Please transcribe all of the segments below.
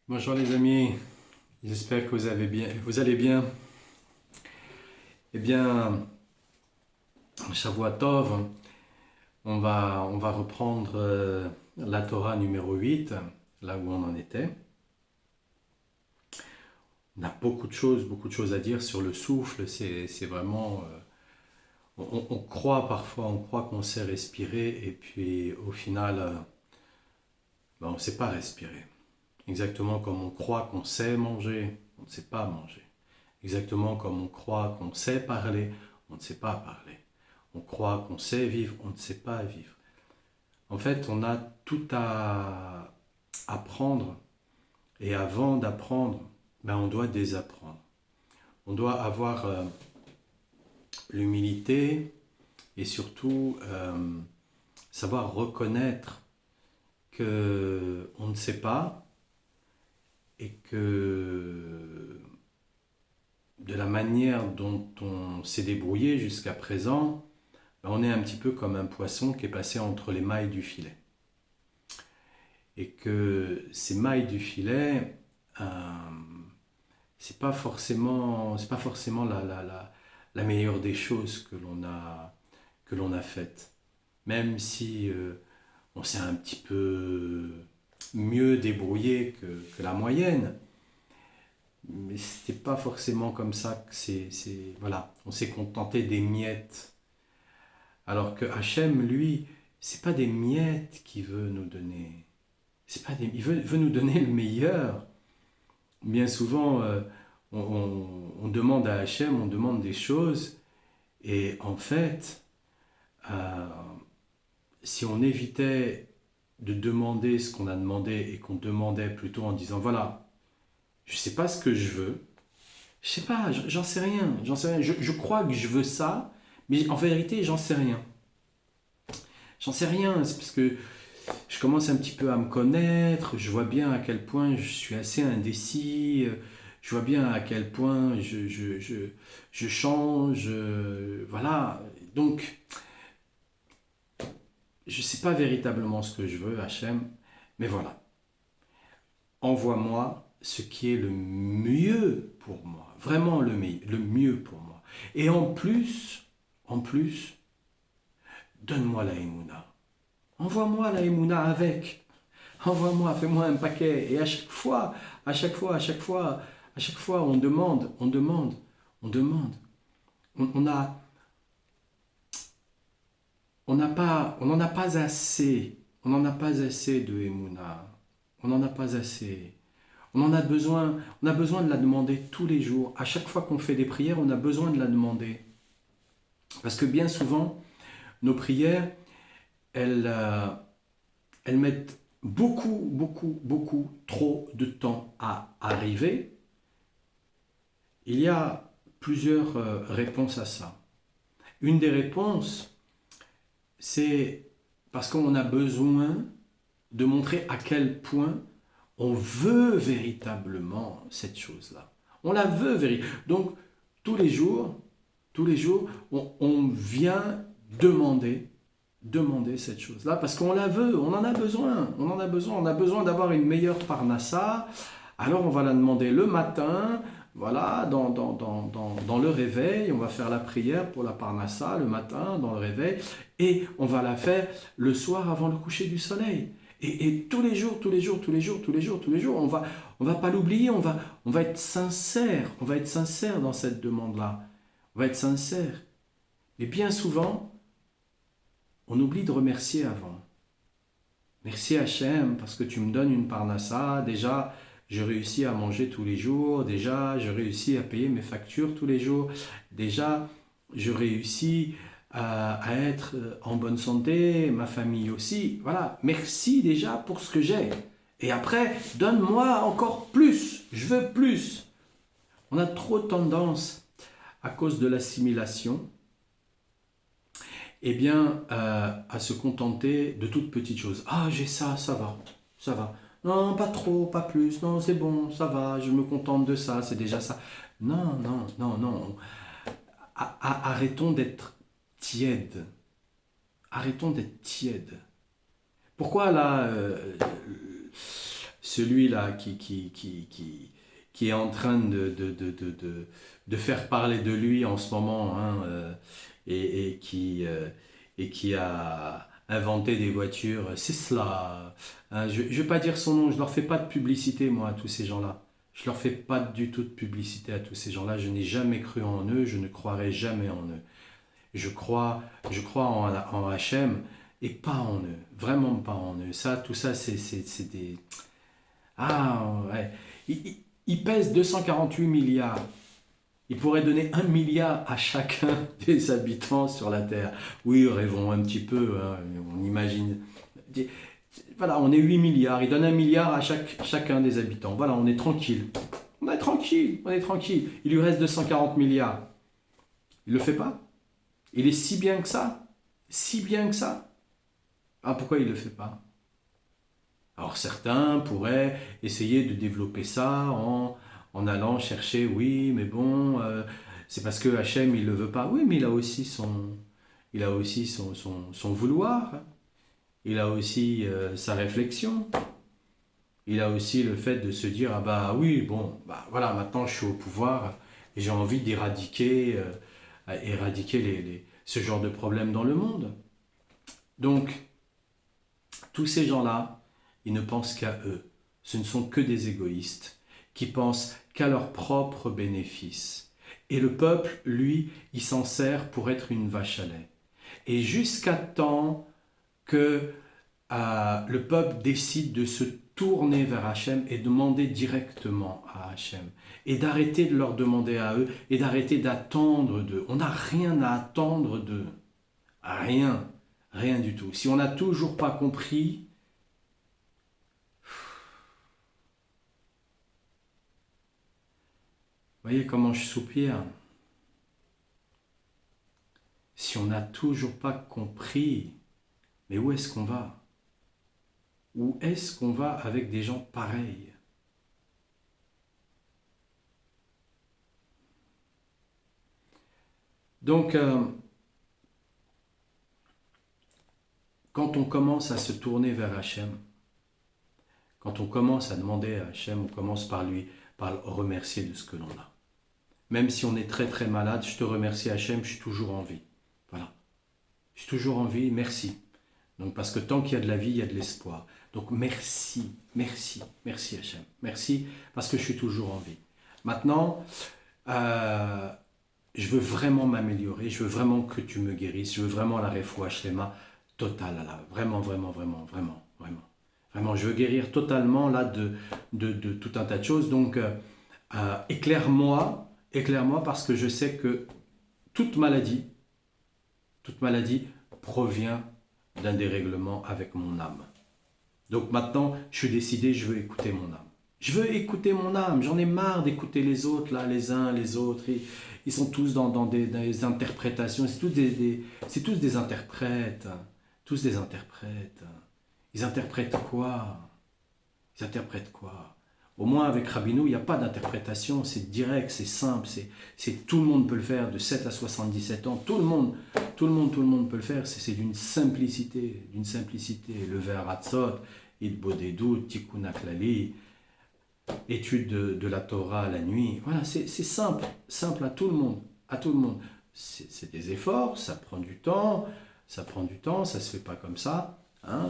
Bonjour les amis, j'espère que vous allez bien. Eh bien, Shavua Tov, on va reprendre la Torah numéro 8, là où on en était. On a beaucoup de choses à dire sur le souffle. C'est vraiment, on croit parfois, on croit qu'on sait respirer et puis au final, on ne sait pas respirer. Exactement comme on croit qu'on sait manger, on ne sait pas manger. Exactement comme on croit qu'on sait parler, on ne sait pas parler. On croit qu'on sait vivre, on ne sait pas vivre. En fait, on a tout à apprendre et avant d'apprendre, on doit désapprendre. On doit avoir l'humilité et surtout savoir reconnaître que on ne sait pas et que de la manière dont on s'est débrouillé jusqu'à présent, on est un petit peu comme un poisson qui est passé entre les mailles du filet. Et que ces mailles du filet, c'est pas forcément la meilleure des choses que l'on a faites. Même si on s'est un petit peu mieux débrouillé que la moyenne, mais c'était pas forcément comme ça que voilà, on s'est contenté des miettes. Alors que Hachem, lui, c'est pas des miettes qu'il veut nous donner. Il veut nous donner le meilleur. Bien souvent, on demande à Hachem, on demande des choses, et en fait, euh, si on évitait de demander ce qu'on a demandé et qu'on demandait plutôt en disant voilà, je sais pas ce que je veux, je sais pas, j'en sais rien, je crois que je veux ça, mais en vérité, j'en sais rien. J'en sais rien, c'est parce que je commence un petit peu à me connaître, je vois bien à quel point je suis assez indécis, je vois bien à quel point je change, voilà. Donc, je ne sais pas véritablement ce que je veux, Hachem, mais voilà. Envoie-moi ce qui est le mieux pour moi, vraiment le mieux pour moi. Et en plus, donne-moi la Emouna. Envoie-moi la Emouna avec. Envoie-moi, fais-moi un paquet. Et à chaque fois, on demande, on demande, on demande. On a, on n'a pas, on n'en a pas assez. On n'en a pas assez de Emouna. On n'en a pas assez. On a besoin de la demander tous les jours. À chaque fois qu'on fait des prières, on a besoin de la demander. Parce que bien souvent, nos prières, elles mettent beaucoup trop de temps à arriver. Il y a plusieurs réponses à ça. Une des réponses, c'est parce qu'on a besoin de montrer à quel point on veut véritablement cette chose-là. On la veut véritablement. Donc, tous les jours, on vient demander cette chose-là parce qu'on la veut, on en a besoin, on a besoin d'avoir une meilleure parnassa. Alors on va la demander le matin, voilà, dans le réveil, on va faire la prière pour la parnassa le matin dans le réveil et on va la faire le soir avant le coucher du soleil. Et tous les jours, on va pas l'oublier, on va être sincère, dans cette demande-là, on va être sincère. Mais bien souvent, on oublie de remercier avant. Merci Hachem parce que tu me donnes une parnassa. Déjà, je réussis à manger tous les jours. Déjà, je réussis à payer mes factures tous les jours. Déjà, je réussis à être en bonne santé, ma famille aussi. Voilà, merci déjà pour ce que j'ai. Et après, donne-moi encore plus. Je veux plus. On a trop tendance, à cause de l'assimilation, à se contenter de toutes petites choses. Ah, j'ai ça, ça va, ça va. Non, pas trop, pas plus. Non, c'est bon, ça va, je me contente de ça, c'est déjà ça. Non. Arrêtons d'être tièdes. Arrêtons d'être tièdes. Pourquoi là, celui-là qui est en train de faire parler de lui en ce moment, hein, et qui a inventé des voitures, c'est cela. Hein, je ne vais pas dire son nom, je ne leur fais pas de publicité, moi, à tous ces gens-là. Je ne leur fais pas du tout de publicité à tous ces gens-là. Je n'ai jamais cru en eux, je ne croirai jamais en eux. Je crois en Hachem et pas en eux, vraiment pas en eux. Ça, tout ça, c'est des... Ah, ouais. Il pèse 248 milliards. Il pourrait donner 1 milliard à chacun des habitants sur la Terre. Oui, rêvons un petit peu, hein, on imagine. Voilà, on est 8 milliards, il donne 1 milliard à chacun des habitants. Voilà, on est tranquille. On est tranquille, on est tranquille. Il lui reste 240 milliards. Il ne le fait pas. Il est si bien que ça. Si bien que ça. Ah, pourquoi il ne le fait pas? Alors certains pourraient essayer de développer ça en allant chercher, oui, mais bon, c'est parce que Hachem, il ne le veut pas. Oui, mais il a aussi son vouloir. Il a aussi sa réflexion. Il a aussi le fait de se dire, ah bah oui, bon, bah voilà, maintenant je suis au pouvoir et j'ai envie éradiquer ce genre de problème dans le monde. Donc, tous ces gens-là, ils ne pensent qu'à eux. Ce ne sont que des égoïstes qui pensent qu'à leur propre bénéfice. Et le peuple, lui, il s'en sert pour être une vache à lait. Et jusqu'à temps que le peuple décide de se tourner vers Hachem et demander directement à Hachem. Et d'arrêter de leur demander à eux et d'arrêter d'attendre d'eux. On n'a rien à attendre d'eux. Rien. Rien du tout. Si on n'a toujours pas compris, voyez comment je soupire. Si on n'a toujours pas compris, mais où est-ce qu'on va? Où est-ce qu'on va avec des gens pareils? Donc, quand on commence à se tourner vers Hachem, quand on commence à demander à Hachem, on commence par le remercier de ce que l'on a. Même si on est très très malade, je te remercie Hachem, je suis toujours en vie. Voilà. Je suis toujours en vie, merci. Donc parce que tant qu'il y a de la vie, il y a de l'espoir. Donc merci, merci, merci Hachem. Merci parce que je suis toujours en vie. Maintenant, je veux vraiment m'améliorer, je veux vraiment que tu me guérisses, je veux vraiment la refoua shlema totale, là. Vraiment, vraiment, vraiment, vraiment, vraiment. Vraiment, je veux guérir totalement là de tout un tas de choses. Donc, éclaire-moi parce que je sais que toute maladie provient d'un dérèglement avec mon âme. Donc maintenant, je suis décidé, je veux écouter mon âme. Je veux écouter mon âme, j'en ai marre d'écouter les autres, là, les uns, les autres. Ils sont tous dans des interprétations, c'est tous des interprètes. Tous des interprètes. Ils interprètent quoi? Ils interprètent quoi? Au moins avec Rabbeinu, il n'y a pas d'interprétation, c'est direct, c'est simple, c'est tout le monde peut le faire, de 7 à 77 ans, tout le monde peut le faire, c'est d'une simplicité, le ver Hatzot, Idbodedut, Tikkun HaKlali, étude de la Torah la nuit, voilà, c'est simple à tout le monde, c'est des efforts, ça prend du temps, ça se fait pas comme ça, hein,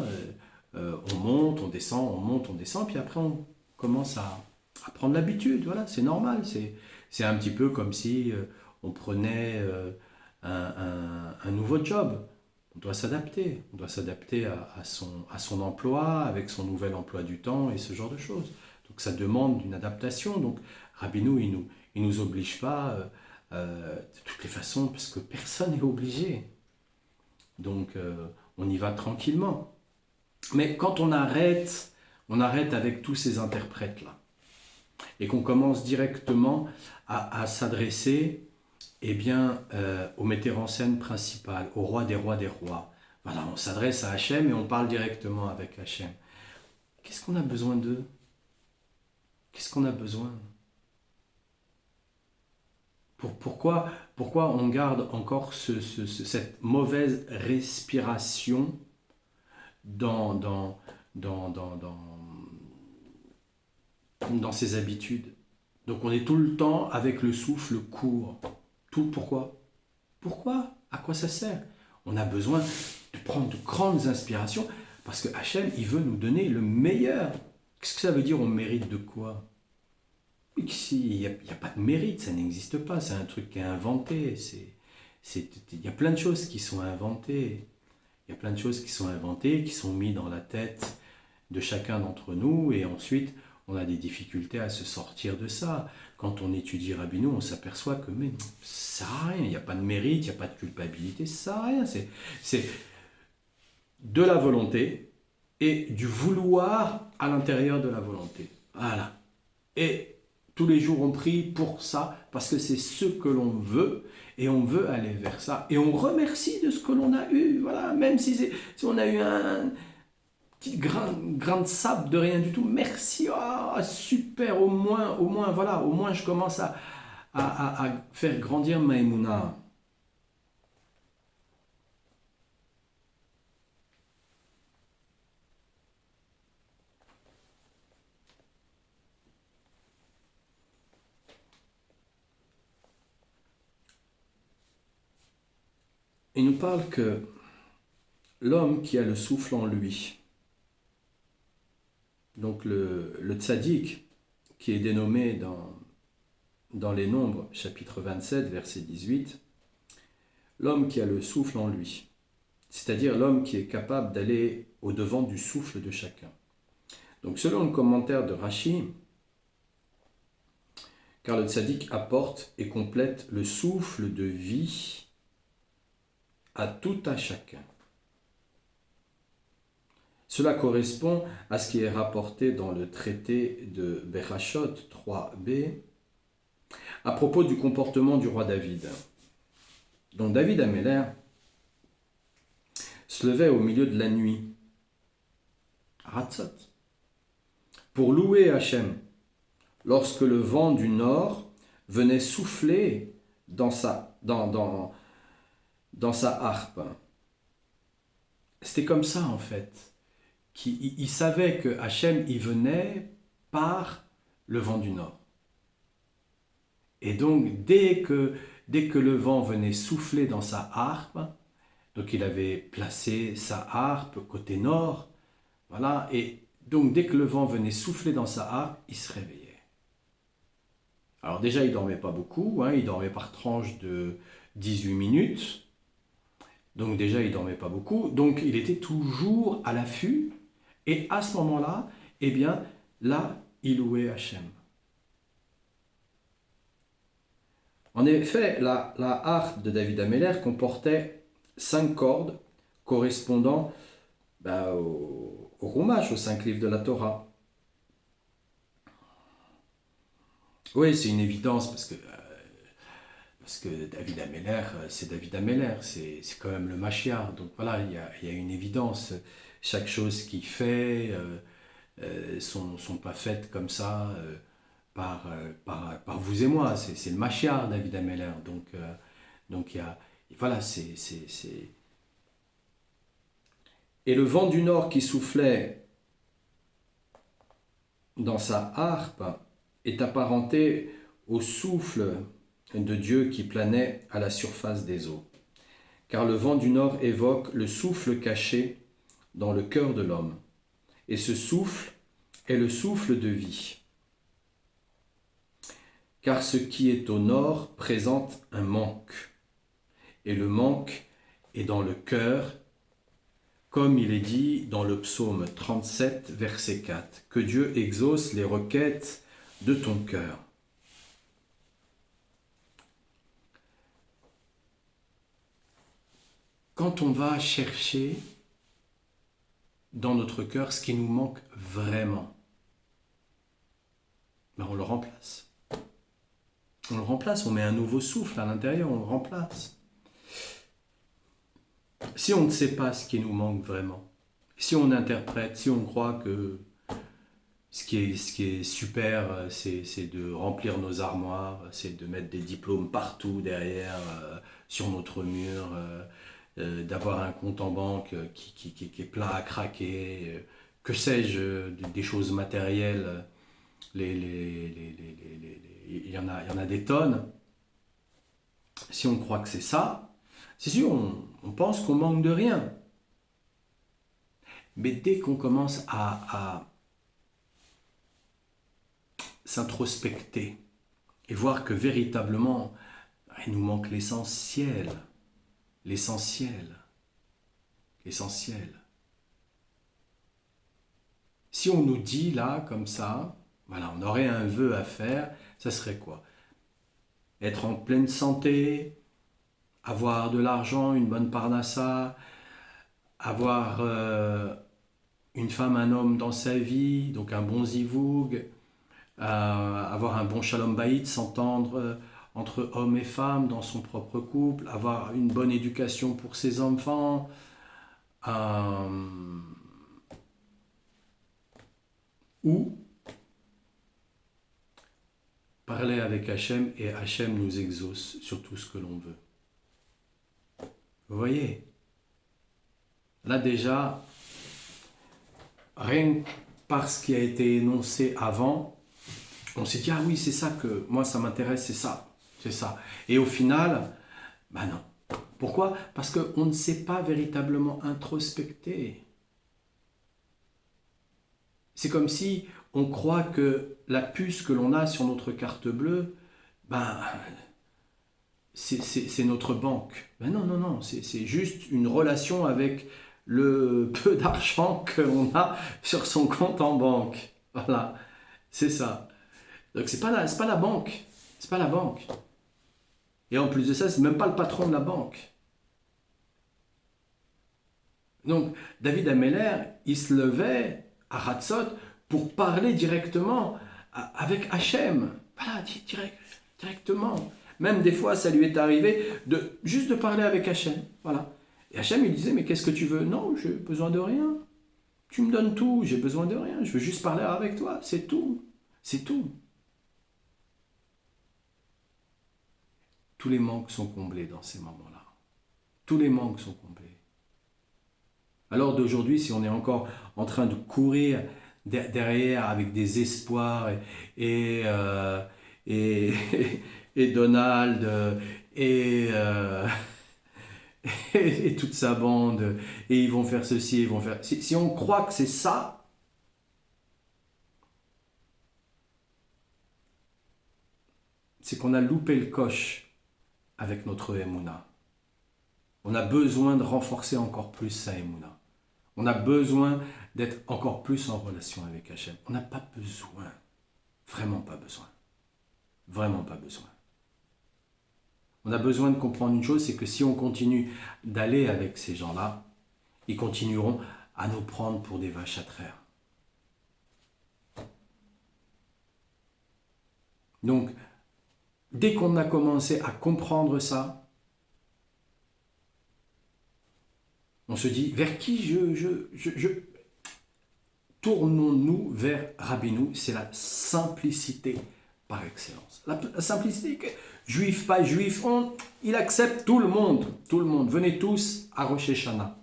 on monte, on descend, puis après on commence à prendre l'habitude, voilà, c'est normal, c'est un petit peu comme si on prenait un nouveau job, on doit s'adapter à son emploi, avec son nouvel emploi du temps et ce genre de choses. Donc ça demande une adaptation, donc Rabbeinu, il nous oblige pas de toutes les façons, parce que personne n'est obligé. Donc on y va tranquillement. Mais quand on arrête avec tous ces interprètes-là, et qu'on commence directement à s'adresser au metteur en scène principal, au roi des rois des rois. Voilà, on s'adresse à Hachem et on parle directement avec Hachem. Qu'est-ce qu'on a besoin d'eux? Qu'est-ce qu'on a besoin? Pourquoi on garde encore cette mauvaise respiration dans dans ses habitudes. Donc on est tout le temps avec le souffle court. Tout pourquoi? Pourquoi? À quoi ça sert? On a besoin de prendre de grandes inspirations parce que Hachem, il veut nous donner le meilleur. Qu'est-ce que ça veut dire on mérite de quoi? Il n'y a, pas de mérite, ça n'existe pas, c'est un truc qui est inventé. Il y a plein de choses qui sont inventées. Il y a plein de choses qui sont inventées, qui sont mises dans la tête de chacun d'entre nous et ensuite on a des difficultés à se sortir de ça. Quand on étudie Rabbeinu, on s'aperçoit que mais non, ça sert à rien, il n'y a pas de mérite, il n'y a pas de culpabilité, ça sert à rien. C'est de la volonté et du vouloir à l'intérieur de la volonté. Voilà. Et tous les jours on prie pour ça, parce que c'est ce que l'on veut, et on veut aller vers ça. Et on remercie de ce que l'on a eu, voilà, même si on a eu un petit grain de sable de rien du tout, merci, oh, super, au moins, voilà, au moins je commence à faire grandir ma émouna. Il nous parle que l'homme qui a le souffle en lui, donc le tzaddik, qui est dénommé dans les Nombres, chapitre 27, verset 18, l'homme qui a le souffle en lui, c'est-à-dire l'homme qui est capable d'aller au-devant du souffle de chacun. Donc selon le commentaire de Rashi, car le tzaddik apporte et complète le souffle de vie à tout à chacun. Cela correspond à ce qui est rapporté dans le traité de Berachot 3b à propos du comportement du roi David. Donc David Améler se levait au milieu de la nuit, Ratzot, pour louer Hachem, lorsque le vent du nord venait souffler dans sa harpe. C'était comme ça en fait. Il savait que Hachem y venait par le vent du nord. Et donc dès que le vent venait souffler dans sa harpe, donc il avait placé sa harpe côté nord, voilà, et donc dès que le vent venait souffler dans sa harpe, il se réveillait. Alors déjà il ne dormait pas beaucoup, il dormait par tranche de 18 minutes, donc déjà il ne dormait pas beaucoup, donc il était toujours à l'affût, et à ce moment-là, eh bien, là, il louait Hachem. En effet, la harpe de David Améler comportait 5 cordes correspondant au Rumash, aux 5 livres de la Torah. Oui, c'est une évidence parce que David Améler, c'est David Améler, c'est quand même le Mashiach. Donc voilà, il y a une évidence. Chaque chose qu'il fait sont pas faites comme ça par vous et moi. C'est le Mashiach, David Améler. Donc il y a, voilà, c'est... Et le vent du nord qui soufflait dans sa harpe est apparenté au souffle de Dieu qui planait à la surface des eaux. Car le vent du nord évoque le souffle caché dans le cœur de l'homme. Et ce souffle est le souffle de vie. Car ce qui est au nord présente un manque. Et le manque est dans le cœur, comme il est dit dans le psaume 37, verset 4, que Dieu exauce les requêtes de ton cœur. Quand on va chercher dans notre cœur ce qui nous manque vraiment, on le remplace. On le remplace, on met un nouveau souffle à l'intérieur, on le remplace. Si on ne sait pas ce qui nous manque vraiment, si on interprète, si on croit que ce qui est super, c'est de remplir nos armoires, c'est de mettre des diplômes partout derrière, sur notre mur, d'avoir un compte en banque qui est plein à craquer, que sais-je, des choses matérielles Il y en a des tonnes. Si on croit que c'est ça, c'est sûr, on pense qu'on manque de rien. Mais dès qu'on commence à s'introspecter et voir que véritablement, il nous manque l'essentiel, l'essentiel, l'essentiel. Si on nous dit là, comme ça, voilà, on aurait un vœu à faire, ça serait quoi? Être en pleine santé, avoir de l'argent, une bonne parnassa, avoir une femme, un homme dans sa vie, donc un bon zivoug, avoir un bon shalom bayit, s'entendre entre hommes et femmes dans son propre couple, avoir une bonne éducation pour ses enfants, ou parler avec Hachem et Hachem nous exauce sur tout ce que l'on veut. Vous voyez? Là déjà, rien que par ce qui a été énoncé avant, on s'est dit, ah oui, c'est ça que moi ça m'intéresse, c'est ça, c'est ça. Et au final, ben non. Pourquoi? Parce qu'on ne s'est pas véritablement introspecté. C'est comme si on croit que la puce que l'on a sur notre carte bleue, ben, c'est notre banque. Ben non, non, non, c'est juste une relation avec le peu d'argent que l'on a sur son compte en banque. Voilà, c'est ça. Donc c'est pas la banque, c'est pas la banque. Et en plus de ça, c'est même pas le patron de la banque. Donc David Ameller, il se levait à Hatzot pour parler directement avec Hachem. Voilà, directement. Même des fois, ça lui est arrivé juste de parler avec Hachem. Voilà. Et Hachem, il disait, mais qu'est-ce que tu veux? Non, j'ai besoin de rien. Tu me donnes tout, j'ai besoin de rien. Je veux juste parler avec toi, c'est tout. C'est tout. Tous les manques sont comblés dans ces moments-là. Tous les manques sont comblés. Alors d'aujourd'hui, si on est encore en train de courir derrière avec des espoirs et Donald et toute sa bande, et ils vont faire ceci, ils vont faire... Si on croit que c'est ça, c'est qu'on a loupé le coche avec notre Emouna. On a besoin de renforcer encore plus sa Emouna. On a besoin d'être encore plus en relation avec Hachem. On n'a pas besoin, vraiment pas besoin. Vraiment pas besoin. On a besoin de comprendre une chose, c'est que si on continue d'aller avec ces gens-là, ils continueront à nous prendre pour des vaches à traire. Donc, dès qu'on a commencé à comprendre ça, on se dit, vers qui tournons-nous vers Rabbeinu? C'est la simplicité par excellence. La simplicité, juif, pas juif, il accepte tout le monde. Tout le monde. Venez tous à Rosh Hashanah.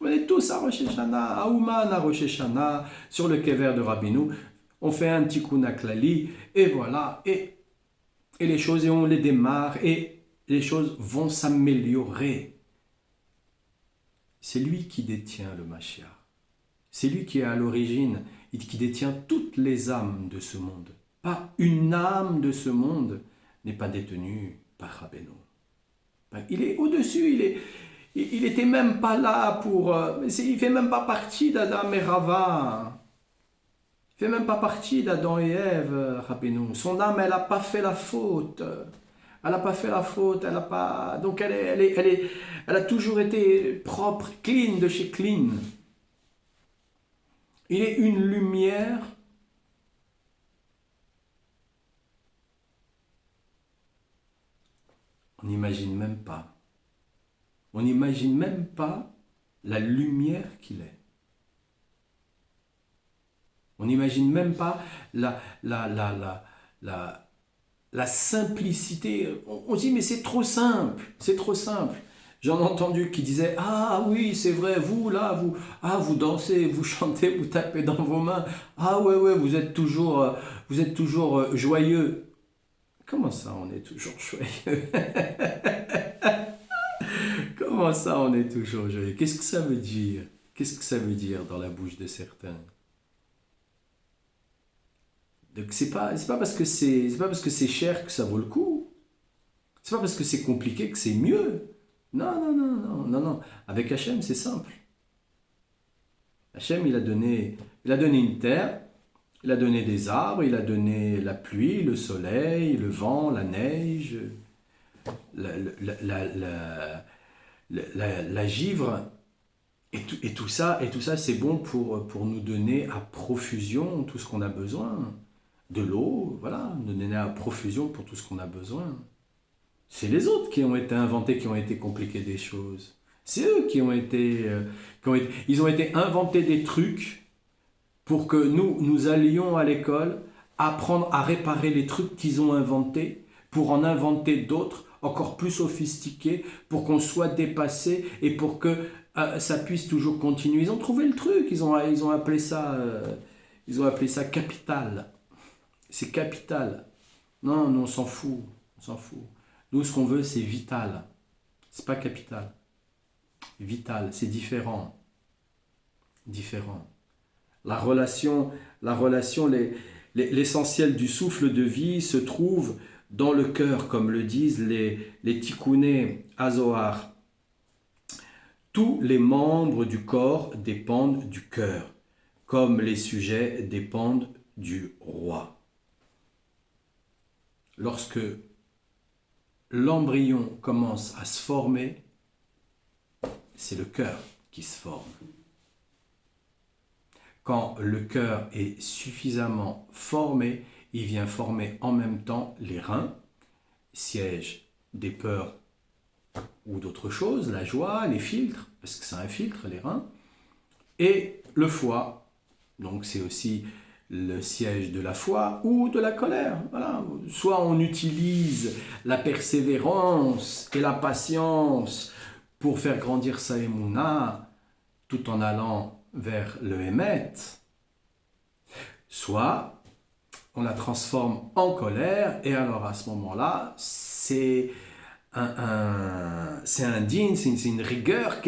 Venez tous à Rosh Hashanah, à Ouman, à Rosh Hashanah, sur le kever de Rabbeinu. On fait un tikkun klali, et voilà. Et les choses, et on les démarre, et les choses vont s'améliorer. C'est lui qui détient le Mashiach. C'est lui qui est à l'origine, qui détient toutes les âmes de ce monde. Pas une âme de ce monde n'est pas détenue par Rabbeinu. Il est au-dessus, il n'était même pas là pour... il ne fait même pas partie d'Adam et Rava. Il ne fait même pas partie d'Adam et Ève, Rabbeinu. Son âme, elle n'a pas fait la faute. Elle n'a pas fait la faute, elle n'a pas... Donc elle a toujours été propre, clean de chez clean. Il est une lumière on n'imagine même pas. On n'imagine même pas la lumière qu'il est. On n'imagine même pas la simplicité. On se dit, mais c'est trop simple, c'est trop simple. J'en ai entendu qui disaient: ah oui, c'est vrai, vous là, vous dansez, vous chantez, vous tapez dans vos mains. Ah ouais, ouais, vous êtes toujours joyeux. Comment ça, on est toujours joyeux? Comment ça, on est toujours joyeux? Qu'est-ce que ça veut dire? Qu'est-ce que ça veut dire dans la bouche de certains? Donc c'est pas parce que c'est cher que ça vaut le coup. C'est pas parce que c'est compliqué que c'est mieux. Non, non, non, non, non, non. Avec Hachem, c'est simple. Hachem, il a donné une terre, il a donné des arbres, il a donné la pluie, le soleil, le vent, la neige, la, la, la, la givre. Et tout ça, c'est bon pour nous donner à profusion tout ce qu'on a besoin. De l'eau, voilà, nous donner à profusion pour tout ce qu'on a besoin. C'est les autres qui ont été inventés, qui ont été compliqués des choses. C'est eux ils ont été inventés des trucs pour que nous allions à l'école apprendre à réparer les trucs qu'ils ont inventés, pour en inventer d'autres encore plus sophistiqués, pour qu'on soit dépassé et pour que ça puisse toujours continuer. Ils ont trouvé le truc, ils ont appelé ça capital. C'est capital. Non, non, on s'en fout, on s'en fout. Nous, ce qu'on veut, c'est vital. C'est pas capital. Vital, c'est différent. Différent. L'essentiel du souffle de vie se trouve dans le cœur, comme le disent les Tikkuné Azohar. Tous les membres du corps dépendent du cœur, comme les sujets dépendent du roi. Lorsque l'embryon commence à se former, c'est le cœur qui se forme. Quand le cœur est suffisamment formé, il vient former en même temps les reins, siège des peurs ou d'autres choses, la joie, les filtres, parce que c'est un filtre, les reins, et le foie, donc c'est aussi le siège de la foi ou de la colère. Voilà. Soit on utilise la persévérance et la patience pour faire grandir sa émouna tout en allant vers le Hémet, soit on la transforme en colère et alors à ce moment-là, c'est un digne, c'est une rigueur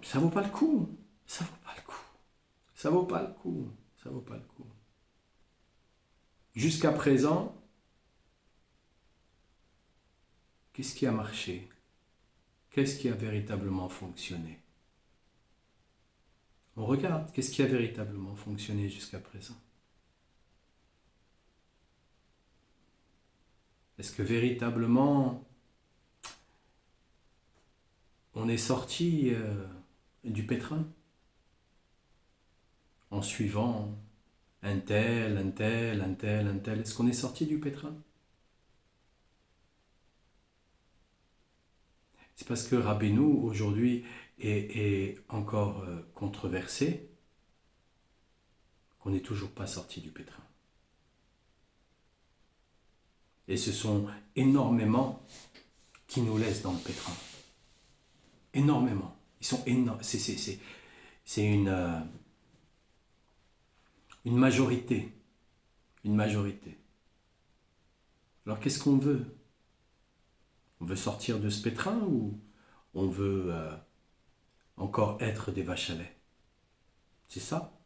ça vaut pas le coup. Ça vaut pas le coup. Ça vaut pas le coup. Ça vaut pas le coup. Jusqu'à présent, qu'est-ce qui a marché? Qu'est-ce qui a véritablement fonctionné? On regarde, qu'est-ce qui a véritablement fonctionné jusqu'à présent? Est-ce que véritablement on est sorti du pétrin en suivant un tel, un tel, un tel, un tel? Est-ce qu'on est sorti du pétrin? C'est parce que Rabbeinu aujourd'hui est encore controversé qu'on n'est toujours pas sorti du pétrin. Et ce sont énormément qui nous laissent dans le pétrin. Énormément. Ils sont énormes. C'est une majorité. Une majorité. Alors qu'est-ce qu'on veut? On veut sortir de ce pétrin ou on veut encore être des vaches à lait? C'est ça?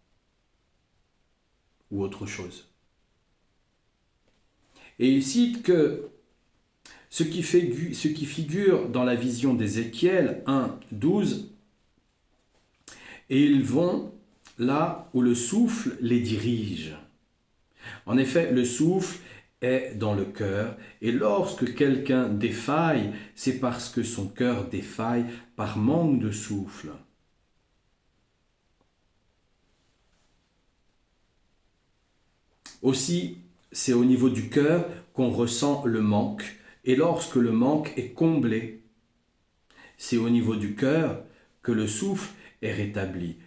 Ou autre chose? Et il cite que ce qui figure dans la vision d'Ézéchiel 1, 12, et ils vont là où le souffle les dirige. En effet, le souffle est dans le cœur, et lorsque quelqu'un défaille, c'est parce que son cœur défaille par manque de souffle. Aussi, c'est au niveau du cœur qu'on ressent le manque, et lorsque le manque est comblé, c'est au niveau du cœur que le souffle est rétabli.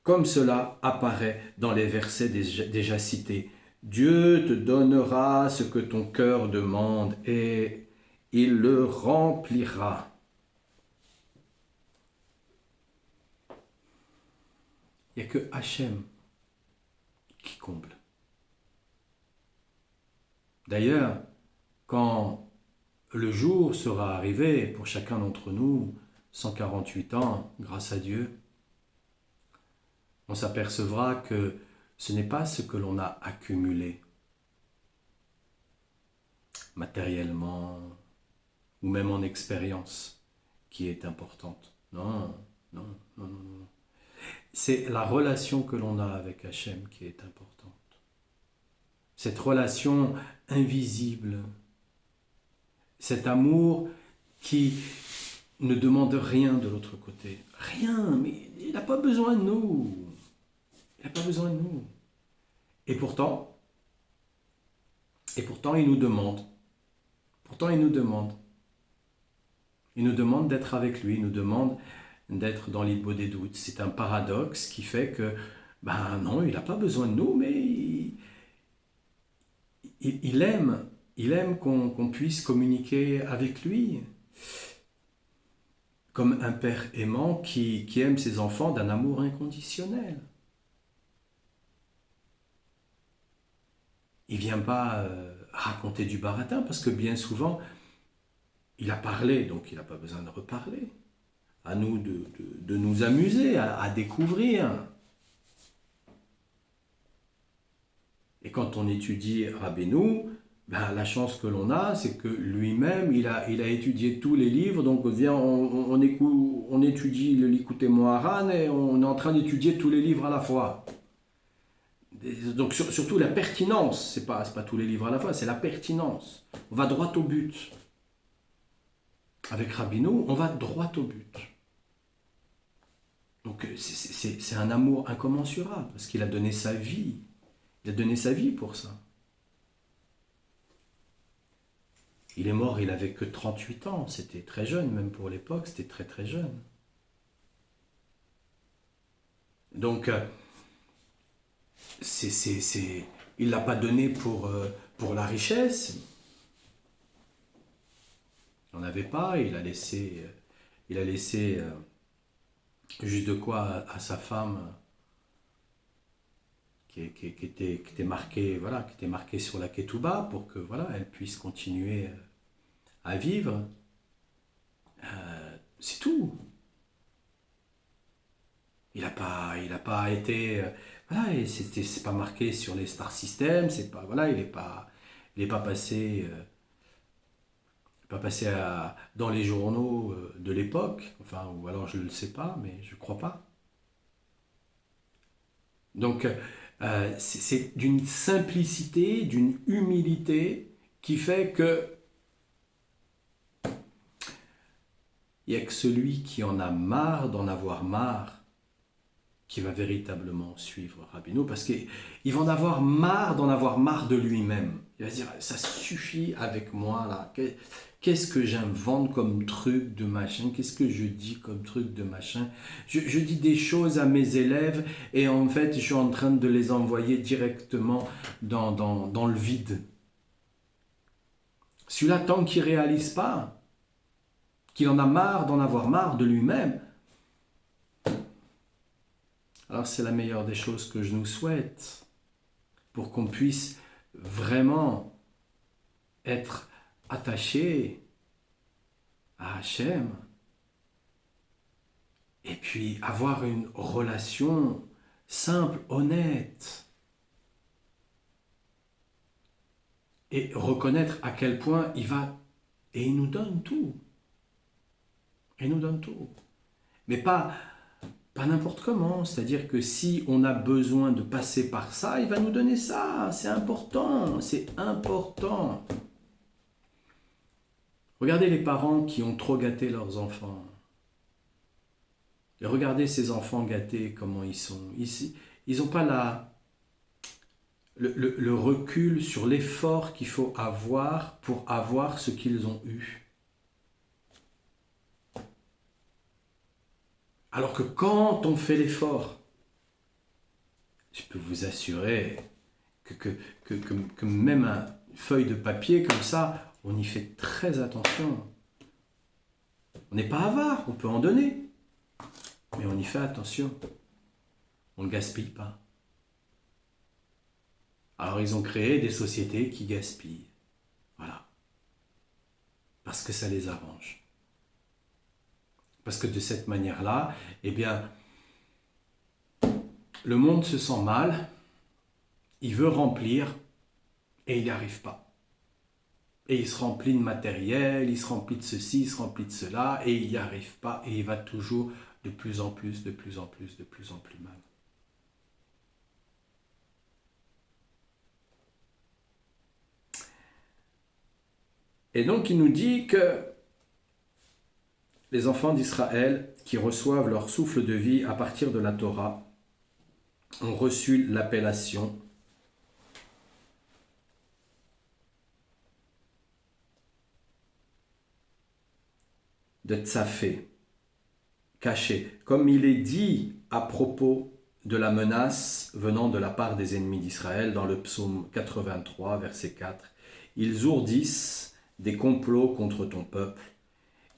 Comme cela apparaît dans les versets déjà cités. Dieu te donnera ce que ton cœur demande et il le remplira. Il n'y a que Hachem qui comble. D'ailleurs, quand le jour sera arrivé pour chacun d'entre nous, 148 ans, grâce à Dieu, on s'apercevra que ce n'est pas ce que l'on a accumulé matériellement ou même en expérience qui est importante. Non, non, non, non, non. C'est la relation que l'on a avec Hachem qui est importante. Cette relation invisible, cet amour qui ne demande rien de l'autre côté. Rien, mais il n'a pas besoin de nous. Il n'a pas besoin de nous. Et pourtant, il nous demande. Pourtant, il nous demande. Il nous demande d'être avec lui, il nous demande d'être dans l'îlot des doutes. C'est un paradoxe qui fait que, ben non, il n'a pas besoin de nous, mais il aime qu'on puisse communiquer avec lui. Comme un père aimant qui aime ses enfants d'un amour inconditionnel. Il ne vient pas raconter du baratin, parce que bien souvent, il a parlé, donc il n'a pas besoin de reparler. À nous de nous amuser, à découvrir. Et quand on étudie Rabbeinu, ben, la chance que l'on a, c'est que lui-même, il a étudié tous les livres, donc on étudie le Likutei Moharan et on est en train d'étudier tous les livres à la fois. Donc surtout la pertinence, c'est pas tous les livres à la fois, c'est la pertinence. On va droit au but. Avec Rabbeinu, on va droit au but. Donc c'est un amour incommensurable, parce qu'il a donné sa vie. Il a donné sa vie pour ça. Il est mort, il n'avait que 38 ans, c'était très jeune, même pour l'époque, c'était très très jeune. Donc, il ne l'a pas donné pour la richesse. Il n'en avait pas, il a laissé juste de quoi à sa femme qui était marquée, voilà, qui était marquée sur la ketouba pour que voilà, elle puisse continuer à vivre. C'est tout. Il n'a pas été, voilà, et c'est pas marqué sur les star systems, c'est pas, voilà, il est pas passé. Dans les journaux de l'époque, enfin, ou alors je ne le sais pas, mais je ne crois pas. Donc, c'est d'une simplicité, d'une humilité qui fait que il n'y a que celui qui en a marre d'en avoir marre qui va véritablement suivre Rabbeinu, parce qu'il va en avoir marre d'en avoir marre de lui-même. Il va se dire, ça suffit avec moi là. Qu'est-ce que j'invente comme truc de machin? Qu'est-ce que je dis comme truc de machin? Je dis des choses à mes élèves et en fait, je suis en train de les envoyer directement dans le vide. Celui-là, tant qu'il ne réalise pas qu'il en a marre d'en avoir marre de lui-même, alors c'est la meilleure des choses que je nous souhaite pour qu'on puisse vraiment être attaché à Hachem et puis avoir une relation simple, honnête et reconnaître à quel point il va et il nous donne tout. Il nous donne tout. Mais pas n'importe comment, c'est-à-dire que si on a besoin de passer par ça, il va nous donner ça, c'est important, c'est important. Regardez les parents qui ont trop gâté leurs enfants. Et regardez ces enfants gâtés, comment ils sont. Ils n'ont pas le recul sur l'effort qu'il faut avoir pour avoir ce qu'ils ont eu. Alors que quand on fait l'effort, je peux vous assurer que même une feuille de papier comme ça, on y fait très attention. On n'est pas avare, on peut en donner, mais on y fait attention. On ne gaspille pas. Alors ils ont créé des sociétés qui gaspillent. Voilà. Parce que ça les arrange. Parce que de cette manière-là, eh bien, le monde se sent mal, il veut remplir et il n'y arrive pas. Et il se remplit de matériel, il se remplit de ceci, il se remplit de cela, et il n'y arrive pas, et il va toujours de plus en plus, de plus en plus, de plus en plus mal. Et donc il nous dit que les enfants d'Israël qui reçoivent leur souffle de vie à partir de la Torah ont reçu l'appellation de tsafé, caché, comme il est dit à propos de la menace venant de la part des ennemis d'Israël dans le psaume 83, verset 4. Ils ourdissent des complots contre ton peuple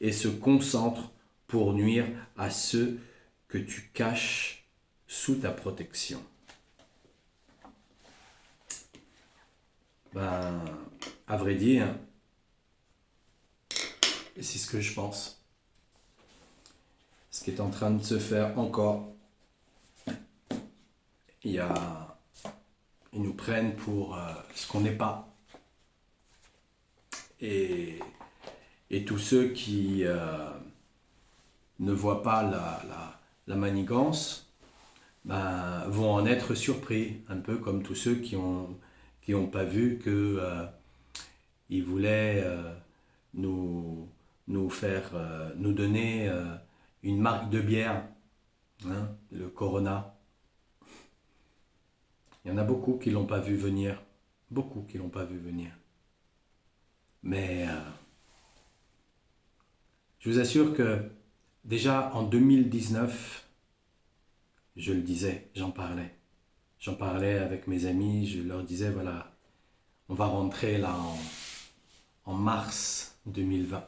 et se concentrent pour nuire à ceux que tu caches sous ta protection. À vrai dire, c'est ce que je pense. Ce qui est en train de se faire encore. Ils nous prennent pour ce qu'on n'est pas. Et tous ceux qui ne voient pas la manigance vont en être surpris, un peu comme tous ceux qui ont pas vu que ils voulaient nous donner une marque de bière, hein, le Corona. Il y en a beaucoup qui l'ont pas vu venir, Mais je vous assure que déjà en 2019, je le disais, j'en parlais avec mes amis, je leur disais voilà, on va rentrer là en mars 2020.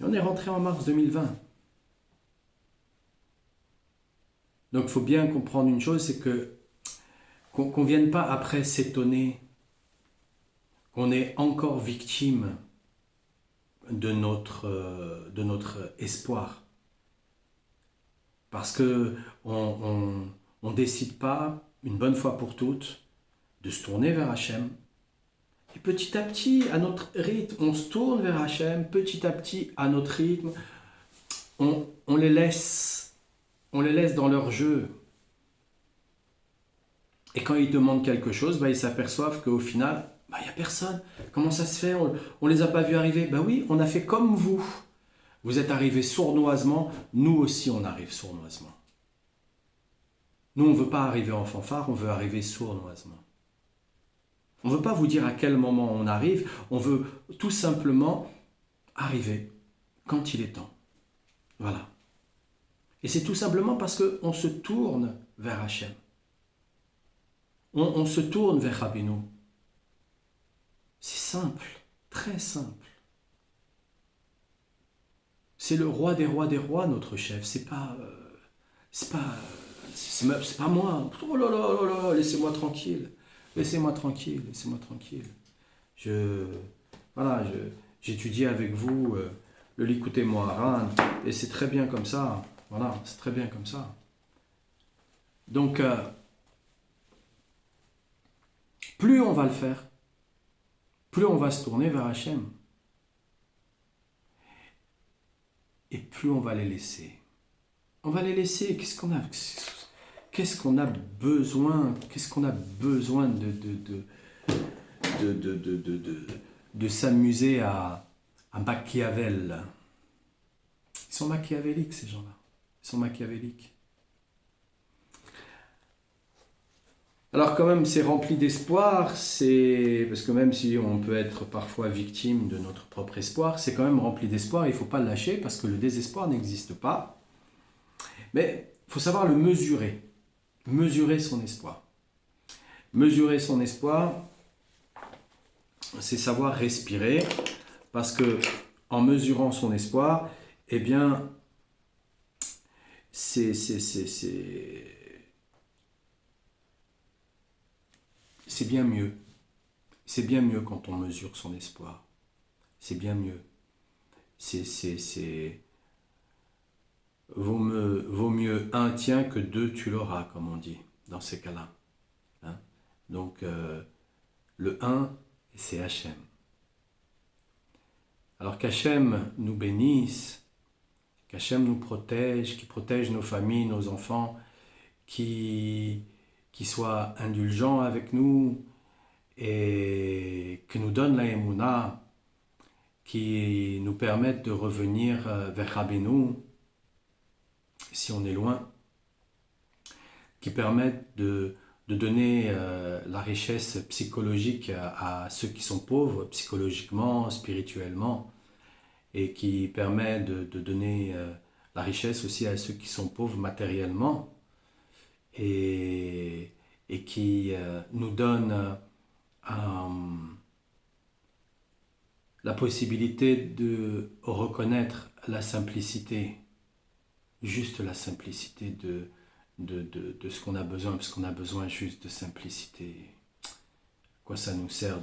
Et on est rentré en mars 2020. Donc il faut bien comprendre une chose, c'est qu'on ne vienne pas après s'étonner qu'on est encore victime de notre espoir. Parce qu'on ne décide pas, une bonne fois pour toutes, de se tourner vers Hachem. Et petit à petit, à notre rythme, on se tourne vers Hachem, petit à petit, à notre rythme, on les laisse dans leur jeu. Et quand ils demandent quelque chose, ils s'aperçoivent qu'au final, il n'y a personne. Comment ça se fait? On ne les a pas vus arriver. Oui, on a fait comme vous. Vous êtes arrivés sournoisement, nous aussi on arrive sournoisement. Nous on ne veut pas arriver en fanfare, on veut arriver sournoisement. On ne veut pas vous dire à quel moment on arrive, on veut tout simplement arriver quand il est temps. Voilà. Et c'est tout simplement parce qu'on se tourne vers Hachem. On se tourne vers Rabbeinu. C'est simple, très simple. C'est le roi des rois, notre chef. C'est pas moi. Oh là là là là, laissez-moi tranquille. J'étudie avec vous le Likutei Moharan et c'est très bien comme ça. Voilà, c'est très bien comme ça. Donc, plus on va le faire, plus on va se tourner vers Hachem. Et plus on va les laisser. On va les laisser. Qu'est-ce qu'on a besoin de s'amuser à Machiavel. Ils sont machiavéliques, ces gens-là. Ils sont machiavéliques. Alors quand même, c'est rempli d'espoir, parce que même si on peut être parfois victime de notre propre espoir, c'est quand même rempli d'espoir, il ne faut pas le lâcher, parce que le désespoir n'existe pas. Mais il faut savoir le mesurer son espoir. Mesurer son espoir, c'est savoir respirer, parce que en mesurant son espoir, eh bien, c'est bien mieux. C'est bien mieux quand on mesure son espoir. C'est bien mieux. C'est vaut mieux un tien que deux tu l'auras, comme on dit, dans ces cas-là. Hein. Donc, le un, c'est Hachem. Alors qu'Hachem nous bénisse, qu'Hachem nous protège, qu'il protège nos familles, nos enfants, qui soit indulgent avec nous et que nous donne la Emouna, qui nous permette de revenir vers Rabbeinu, si on est loin, qui permettent de donner la richesse psychologique à ceux qui sont pauvres, psychologiquement, spirituellement, et qui permet de donner la richesse aussi à ceux qui sont pauvres matériellement, et qui nous donne la possibilité de reconnaître la simplicité, juste la simplicité de ce qu'on a besoin, parce qu'on a besoin juste de simplicité. Quoi ça nous sert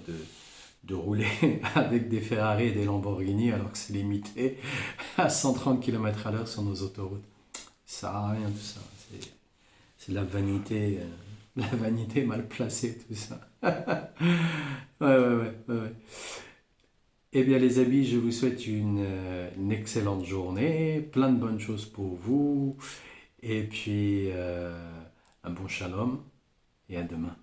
de rouler avec des Ferrari et des Lamborghini alors que c'est limité à 130 km/h sur nos autoroutes? Ça sert à rien tout ça. C'est de la vanité mal placée tout ça. Ouais. Eh bien les amis, je vous souhaite une excellente journée, plein de bonnes choses pour vous, et puis un bon shalom, et à demain.